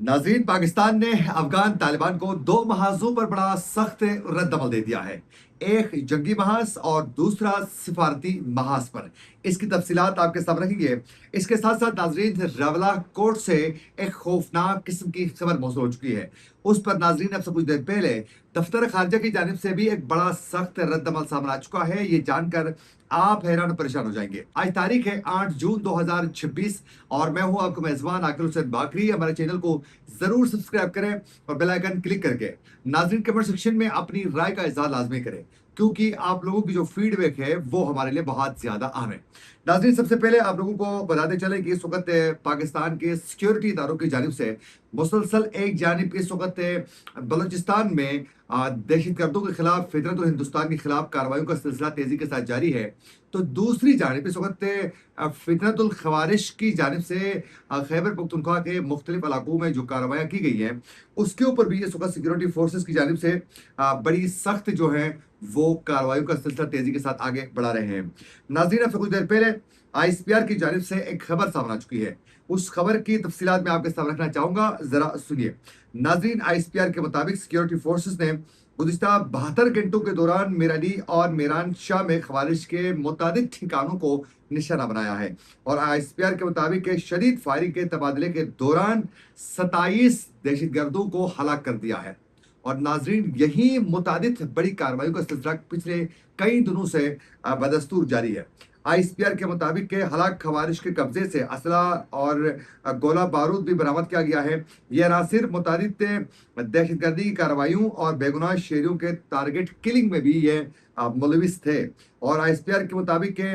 नाज़रीन, पाकिस्तान ने अफगान तालिबान को दो महाजों पर बड़ा सख्त रद्दमल दे दिया है। एक जंगी महाज और दूसरा सिफारती महाज पर। इसकी तफसीलात आपके सामने रखेंगे। इसके साथ साथ नाजरीन, रवला कोर्ट से एक खौफनाक किस्म की खबर मौसूल हो चुकी है। उस पर नाजरीन अब से कुछ देर पहले दफ्तर खारजा की जानिब से भी एक बड़ा सख्त रद्दमल सामने आ चुका है। ये जानकर आप हैरान और परेशान हो जाएंगे। आज तारीख है 8 जून 2026 और मैं हूं आपका मेजबान आकिल हुसैन बाकरी। हमारे चैनल को जरूर सब्सक्राइब करें और बेल आइकन क्लिक करके नाज़रीन कमेंट सेक्शन में अपनी राय का इज़हार लाजमी करें, क्योंकि आप लोगों की जो फीडबैक है वो हमारे लिए बहुत ज्यादा अहम है। नाज़रीन, सबसे पहले आप लोगों को बताते चले कि इस वक्त पाकिस्तान के सिक्योरिटी इदारों की जानिब से मुसलसल एक जानिब इस वक्त बलूचिस्तान में दहशतगर्दों के खिलाफ फितरत और हिंदुस्तान के खिलाफ कार्रवाइयों का सिलसिला तेजी के साथ जारी है, तो दूसरी जानिब इस वक्त फितरतुल खवारिश की जानिब से खैबर पख्तूनख्वा के मुख्तलिफ इलाकों में जो कार्रवाइयाँ की गई हैं उसके ऊपर भी इस वक्त सिक्योरिटी फोर्सेस की जानिब से बड़ी सख्त जो है वो कार्रवाइयों का सिलसिला तेजी के साथ आगे बढ़ा रहे हैं। नाज़रीन, अब से कुछ देर पहले ISPR की जानिब से एक खबर सामने आ चुकी है। उस खबर की तफसीलात मैं आपके सामने रखना चाहूंगा, जरा सुनिए। नाज़रीन, ISPR के मुताबिक सिक्योरिटी फोर्सेस ने गुज़िश्ता 72 घंटों के दौरान मेराडी और मेरान शाह में खवारिश के मुतादिद ठिकानों को निशाना बनाया है और ISPR के मुताबिक शदीद फायरिंग के तबादले के दौरान 27 दहशतगर्दों को हलाक कर दिया है। और नाजरीन, यही मुतादिद बड़ी कार्रवाई का सिलसिला पिछले कई दिनों से बदस्तूर जारी है। ISPR के मुताबिक के हलाक खवारिश के कब्जे से असला और गोला बारूद भी बरामद किया गया है। यह ना सिर्फ मुतादिद दहशतगर्दी की कार्रवाइयों और बेगुनाह शहरियों के टारगेट किलिंग में भी ये मुलविस थे। और ISPR के मुताबिक के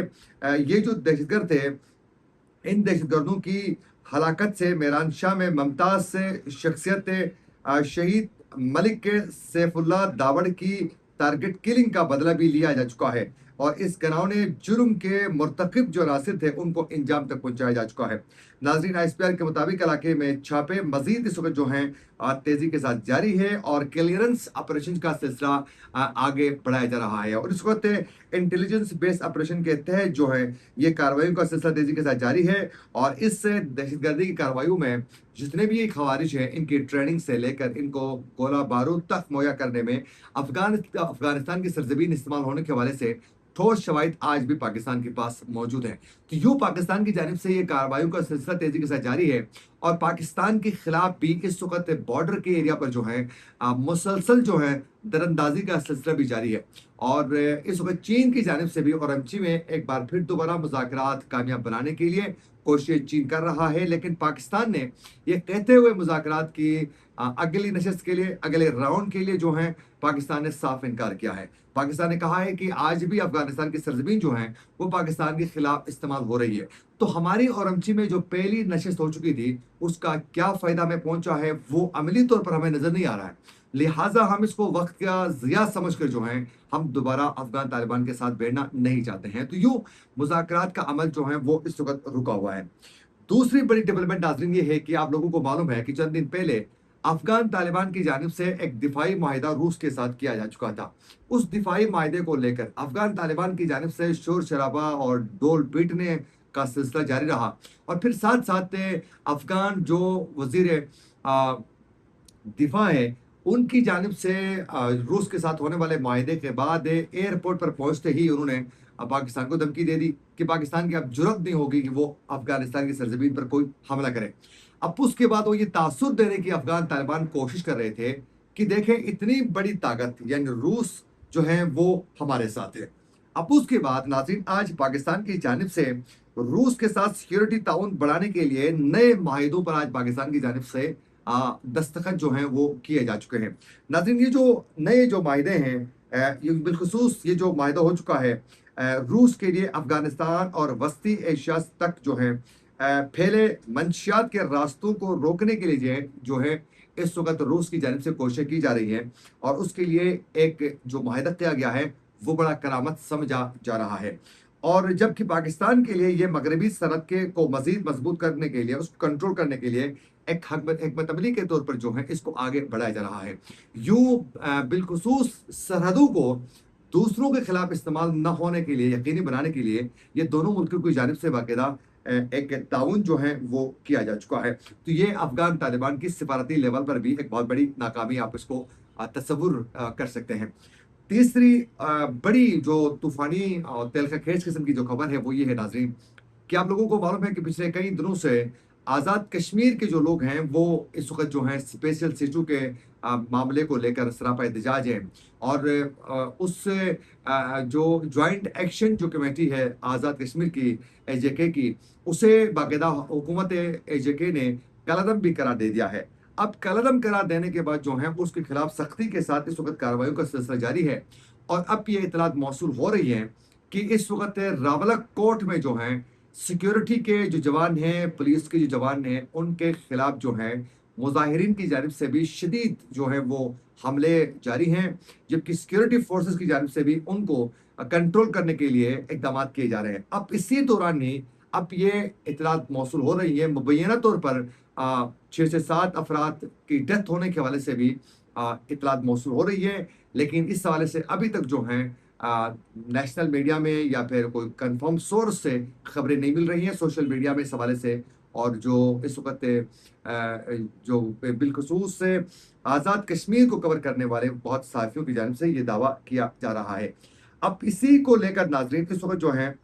ये जो दहशतगर्द थे, इन दहशतगर्दों की हलाकत से मेरान शाह में मुमताज से शख्सियत शहीद मलिक के सैफुल्लाह दावड़ की टारगेट किलिंग का बदला भी लिया जा चुका है और इस घिनौने जुर्म के मुर्तकिब जो नासिर थे उनको अंजाम तक पहुंचाया जा चुका है। नाजरीन, ISPR के मुताबिक इलाके में छापे मजीद इस वक्त जो हैं तेजी के साथ जारी है और क्लियरेंस ऑपरेशन का सिलसिला आगे बढ़ाया जा रहा है और इस वक्त इंटेलिजेंस बेस्ड ऑपरेशन के तहत जो है ये कार्रवाई का सिलसिला तेजी के साथ जारी है और इस दहशतगर्दी की कार्रवाई में जितने भी ये खवारिश हैं इनकी ट्रेनिंग से लेकर इनको गोला बारूद तक मुहैया करने में अफगानिस्तान की सरजमीन इस्तेमाल होने के हवाले से ठोस शवाहिद आज भी पाकिस्तान के पास मौजूद है। तो यूं पाकिस्तान की जानिब से ये कार्रवाइयों का सिलसिला तेजी के साथ जारी है और पाकिस्तान के खिलाफ भी इस वक्त बॉर्डर के एरिया पर जो है मुसलसल जो है दरअंदाजी का सिलसिला भी जारी है और इस वक्त चीन की जानिब से भी कराची में एक बार फिर दोबारा मुज़ाकरात कामयाब बनाने के लिए कोशिश चीन कर रहा है, लेकिन पाकिस्तान ने ये कहते हुए मुज़ाकरात की अगली नशस्त के लिए, अगले राउंड के लिए जो है पाकिस्तान ने साफ इनकार किया है। पाकिस्तान ने कहा है कि आज भी अफगानिस्तान की सरजमीन जो है वो पाकिस्तान के खिलाफ इस्तेमाल हो रही है, तो हमारी कराची में जो पहली नशस्त हो चुकी थी उसका क्या फायदा में पहुंचा है वो अमली तौर पर हमें नजर नहीं आ रहा है। लिहाजा हम इसको वक्त का ज़िया समझकर जो है हम दोबारा अफगान तालिबान के साथ बैठना नहीं चाहते हैं। तो यूं मुज़ाकरात का अमल जो है वो इस वक्त रुका हुआ है। दूसरी बड़ी डेवलपमेंट नाज़रीन ये है कि आप लोगों को मालूम है कि चंद दिन पहले अफगान तालिबान की जानिब से एक दिफाई माहिदा रूस के साथ किया जा चुका था। उस दिफाई माहिदे को लेकर अफगान तालिबान की जानिब से शोर शराबा और डोल पीटने का सिलसिला जारी रहा और फिर साथ साथ अफगान जो वजीर दिफा है उनकी जानिब से रूस के साथ होने वाले माहिदे के बाद एयरपोर्ट पर पहुंचते ही उन्होंने पाकिस्तान को धमकी दे दी कि पाकिस्तान की अब जुर्रत नहीं होगी कि वो अफगानिस्तान की सरजमीन पर कोई हमला करे। अब उसके बाद वो ये तासुर देने की अफगान तालिबान कोशिश कर रहे थे कि देखें इतनी बड़ी ताकत यानी रूस जो है वो हमारे साथ है। अब उसके बाद नाज़रीन, आज पाकिस्तान की जानिब से रूस के साथ सिक्योरिटी ताउन बढ़ाने के लिए नए माहिदों पर आज पाकिस्तान की जानिब से दस्तखत जो हैं वो किए जा चुके हैं। नाज़रीन, ये जो नए जो माहिदे हैं ये बिलखुसूस ये जो माहिदा हो चुका है रूस के लिए अफगानिस्तान और वस्ती एशिया तक जो है फैले मंशियात के रास्तों को रोकने के लिए जो है इस वक्त रूस की जानिब से कोशिश की जा रही है और उसके लिए एक जो माहिदा किया गया है वो बड़ा करामत समझा जा रहा है। और जबकि पाकिस्तान के लिए ये मगरबी सरहद के को मजीद मजबूत करने के लिए, उसको कंट्रोल करने के लिए एक हिकमत अमली के तौर पर जो है इसको आगे बढ़ाया जा रहा है। यूं बिलखुसूस सरहदों को दूसरों के खिलाफ इस्तेमाल न होने के लिए यकीनी बनाने के लिए ये दोनों मुल्कों की जानिब से बाकायदा एक ताउन जो है वो किया जा चुका है। तो ये अफगान तालिबान की सिफारती लेवल पर भी एक बहुत बड़ी नाकामी आप इसको तस्वुर कर सकते हैं। तीसरी बड़ी जो तूफानी और तेलखखेज किस्म की जो खबर है वो ये है नाजरीन, कि आप लोगों को मालूम है कि पिछले कई दिनों से आज़ाद कश्मीर के जो लोग हैं वो इस वक्त जो हैं स्पेशल सीटू के मामले को लेकर सरापा एहतजाज हैं। और उस जो जॉइंट एक्शन जो कमेटी है आज़ाद कश्मीर की एजेके की, उसे बाकायदा हुकूमत एजेके ने कलअदम भी करार दे दिया है। अब कलअदम करार देने के बाद जो है उसके खिलाफ सख्ती के साथ इस वक्त कार्रवाई का सिलसिला जारी है। और अब ये इतलात मौसूल हो रही है कि इस वक्त रावलक कोर्ट में जो है सिक्योरिटी के जो जवान हैं, पुलिस के जो जवान हैं, उनके खिलाफ जो है मुजाहिरीन की जानिब से भी शदीद जो है वो हमले जारी हैं, जबकि सिक्योरिटी फोर्सेस की जानिब से भी उनको कंट्रोल करने के लिए इकदाम किए जा रहे हैं। अब इसी दौरान ही अब ये इतलात मौसूल हो रही है, मुबैना तौर पर 6 से 7 अफराद की डेथ होने के हवाले से भी इतलात मौसूल हो रही है। लेकिन इस हवाले से अभी तक जो है नेशनल मीडिया में या फिर कोई कंफर्म सोर्स से खबरें नहीं मिल रही हैं सोशल मीडिया में इस हवाले से। और जो इस वक्त जो बिलखसूस से आज़ाद कश्मीर को कवर करने वाले बहुत साथियों की जानिब से ये दावा किया जा रहा है। अब इसी को लेकर नाजरीन इस वक्त जो है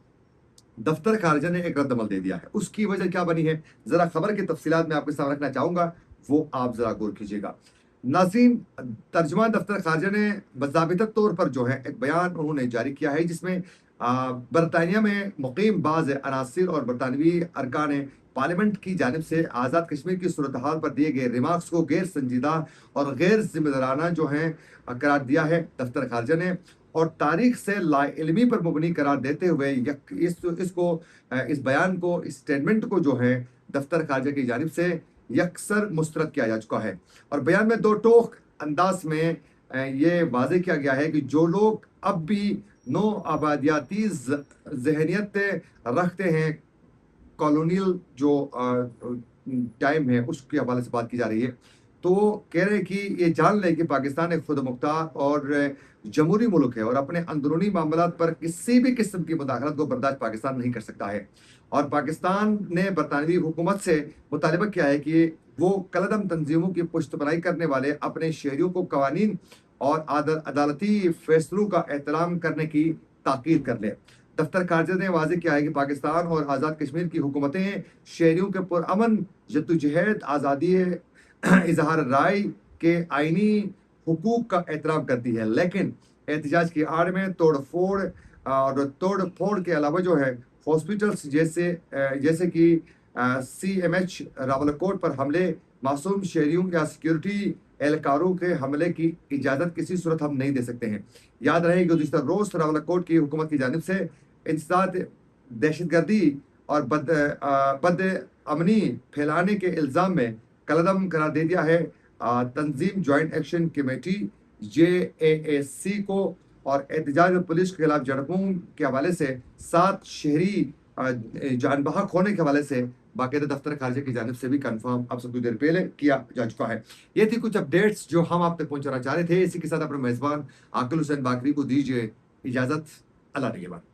दफ्तर खारजा ने एक रद्द अमल दे दिया है। उसकी वजह क्या बनी है, जरा खबर की तफसीलात मैं आपके सामने रखना चाहूंगा, वो आप जरा गौर कीजिएगा। नाज़रीन, तर्जुमान दफ्तर खारजा ने बज़ाबिता तौर पर जो है एक बयान उन्होंने जारी किया है, जिसमें बरतानिया में मुकीम बाज़ अनासिर और बरतानवी अरकान पार्लियामेंट की जानिब से आज़ाद कश्मीर की सूरत हाल पर दिए गए रिमार्क्स को गैर संजीदा और गैर जिम्मेदाराना जो है करार दिया है दफ्तर खारजा ने। और तारीख से लाइल्मी पर मुबनी करार देते हुए इस बयान को, इस स्टेटमेंट को जो है दफ्तर खारजा की जानिब से यकसर मुस्तरद किया जा चुका है। और बयान में दो टोक अंदाज में ये वाज़े किया गया है कि जो लोग अब भी नो आबादियाती जहनीत रखते हैं, कॉलोनियल जो टाइम है उसके हवाले से बात की जा रही है, तो कह रहे हैं कि ये जान लें कि पाकिस्तान एक खुद मुख्तार और जमहूरी मुल्क है और अपने अंदरूनी मामलात पर किसी भी किस्म की मुदाखलत को बर्दाश्त पाकिस्तान नहीं कर सकता है। और पाकिस्तान ने बरतानवी हुकूमत से मुतालबा किया है कि वो कलअदम तंजीमों की पुश्तपनाही करने वाले अपने शहरियों को कवानीन और अदालती फैसलों का एहतराम करने की ताकीद कर ले। दफ्तर खारजा ने वाज़ेह किया है कि पाकिस्तान और आज़ाद कश्मीर की हुकूमतें शहरियों के पुरअमन जद्दोजहद, आज़ादी इजहार राय के आइनी हुकूक का एहतराम करती है, लेकिन एहतजाज की आड़ में तोड़ फोड़ के अलावा जो है हॉस्पिटल्स जैसे कि CMH रावलकोट पर हमले, मासूम शहरियों या सिक्योरिटी एहलकारों के हमले की इजाज़त किसी सूरत हम नहीं दे सकते हैं। याद रहे कि गुज़िश्ता रोज़ रावलकोट की हुकूमत की जानिब से इंसदाद, दहशतगर्दी और बद अमनी फैलाने के इल्ज़ाम में कलअदम करार दे दिया है तंजीम जॉइंट एक्शन कमेटी JAAC को। और एहतजाज और पुलिस के खिलाफ झड़पों के हवाले से 7 शहरी जान बहक होने के हवाले से बाकायदा दफ्तर खारजा की जानिब से भी कंफर्म अब से कुछ देर पहले किया जा चुका है। ये थी कुछ अपडेट्स जो हम आप तक पहुंचाना चाह रहे थे। इसी के साथ अपने मेज़बान आकिल हुसैन बाकरी को दीजिए इजाज़त। अल्लाह निगहबान।